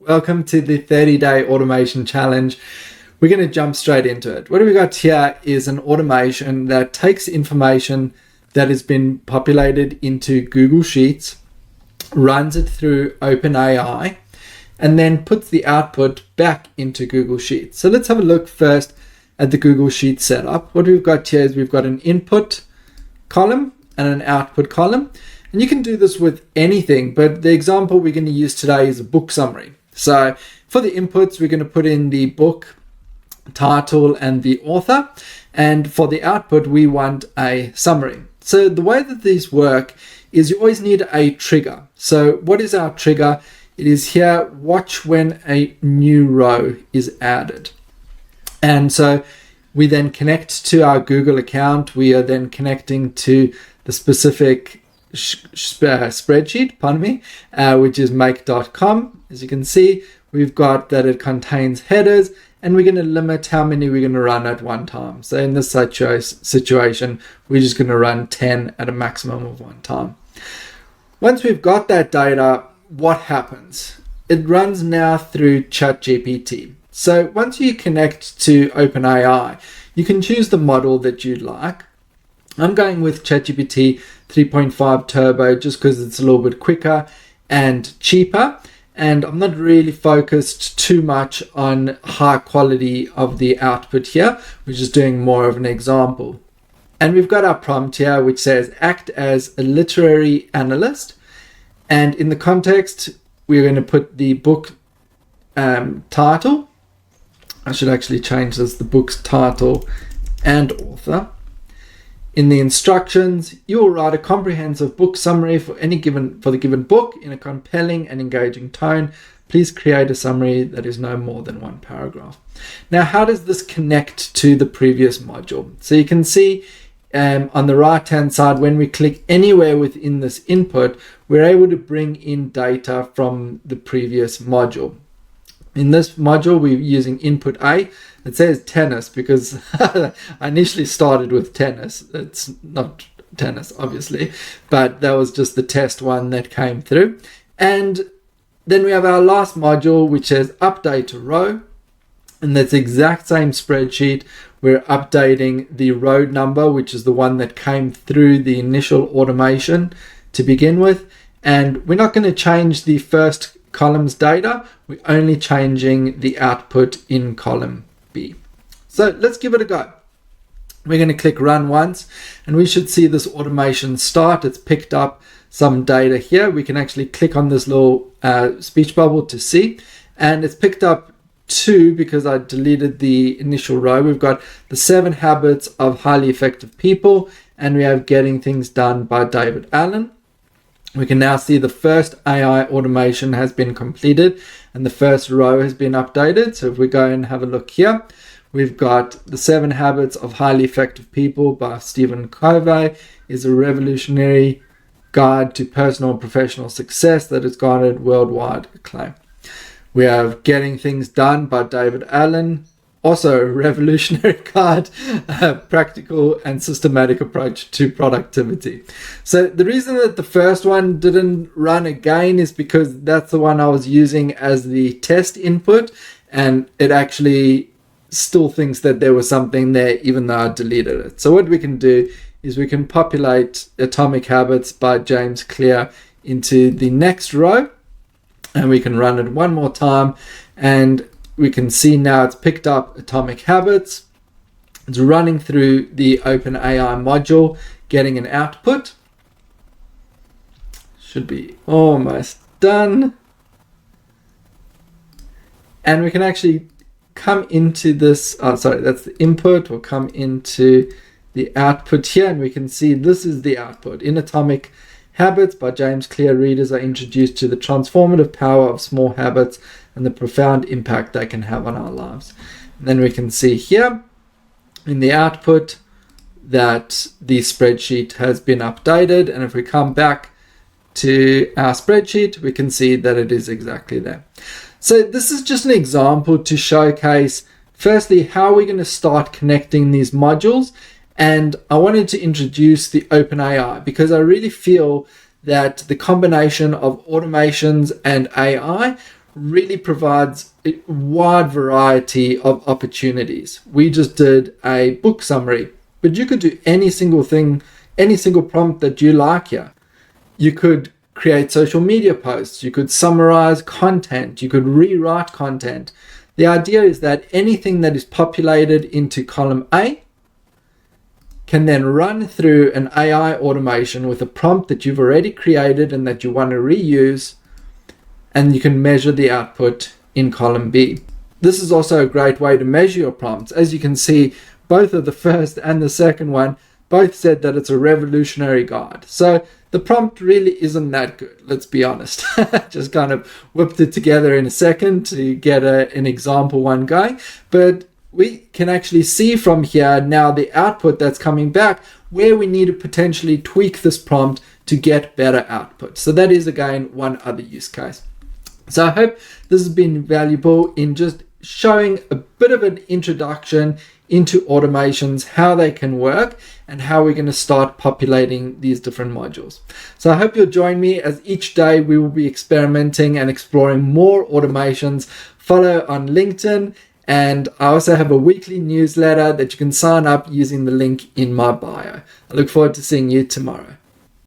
Welcome to the 30-day automation challenge. We're going to jump straight into it. What we got here is an automation that takes information that has been populated into Google Sheets, runs it through OpenAI, and then puts the output back into Google Sheets. So let's have a look first at the Google Sheets setup. What we've got here is we've got an input column and an output column. And you can do this with anything, but the example we're going to use today is a book summary. So for the inputs, we're going to put in the book title and the author. And for the output, we want a summary. So the way that these work is you always need a trigger. So what is our trigger? It is here, watch when a new row is added. And so we then connect to our Google account. We are then connecting to the specific spreadsheet, which is make.com. As you can see, we've got that it contains headers, and we're going to limit how many we're going to run at one time. So in this situation, we're just going to run 10 at a maximum of one time. Once we've got that data, what happens? It runs now through ChatGPT. So once you connect to OpenAI, you can choose the model that you'd like. I'm going with ChatGPT 3.5 Turbo just because it's a little bit quicker and cheaper. And I'm not really focused too much on high quality of the output here. We're just doing more of an example. And we've got our prompt here, which says, act as a literary analyst. And in the context, we're going to put the book title. I should actually change this, the book's title and author. In the instructions, you will write a comprehensive book summary for the given book in a compelling and engaging tone. Please create a summary that is no more than one paragraph. Now, how does this connect to the previous module? So you can see on the right-hand side, when we click anywhere within this input, we're able to bring in data from the previous module. In this module, we're using input A. It says tennis because I initially started with tennis. It's not tennis, obviously, but that was just the test one that came through. And then we have our last module, which says update a row. And that's the exact same spreadsheet. We're updating the row number, which is the one that came through the initial automation to begin with. And we're not going to change the first column's data. We're only changing the output in column B. So let's give it a go. We're going to click run once, and we should see this automation start. It's picked up some data here. We can actually click on this little speech bubble to see, and it's picked up 2 because I deleted the initial row. We've got the 7 habits of highly effective people, and we have getting things done by David Allen. We can now see the first AI automation has been completed and the first row has been updated. So if we go and have a look here, we've got the 7 habits of highly effective people by Stephen Covey is a revolutionary guide to personal and professional success that has garnered worldwide acclaim. We have Getting Things Done by David Allen, also a revolutionary guide, practical and systematic approach to productivity. So the reason that the first one didn't run again is because that's the one I was using as the test input, and it actually still thinks that there was something there even though I deleted it. So what we can do is we can populate Atomic Habits by James Clear into the next row, and we can run it one more time, and we can see now it's picked up Atomic Habits. It's running through the OpenAI module, getting an output. Should be almost done. And we can actually come into this, that's the input. We'll come into the output here, and we can see this is the output. In Atomic Habits by James Clear, readers are introduced to the transformative power of small habits and the profound impact they can have on our lives. And then we can see here in the output that the spreadsheet has been updated. And if we come back to our spreadsheet, we can see that it is exactly there. So this is just an example to showcase, firstly, how we're going to start connecting these modules. And I wanted to introduce the OpenAI because I really feel that the combination of automations and AI really provides a wide variety of opportunities. We just did a book summary, but you could do any single thing, any single prompt that you like here. You could create social media posts, you could summarize content, you could rewrite content. The idea is that anything that is populated into column A can then run through an AI automation with a prompt that you've already created and that you want to reuse, and you can measure the output in column B. This is also a great way to measure your prompts. As you can see, both of the first and the second one both said that it's a revolutionary guide. So the prompt really isn't that good, let's be honest. Just kind of whipped it together in a second to get an example one going. But we can actually see from here now the output that's coming back where we need to potentially tweak this prompt to get better output. So that is, again, one other use case. So I hope this has been valuable in just showing a bit of an introduction into automations, how they can work, and how we're going to start populating these different modules. So I hope you'll join me as each day we will be experimenting and exploring more automations. Follow on LinkedIn, and I also have a weekly newsletter that you can sign up using the link in my bio. I look forward to seeing you tomorrow.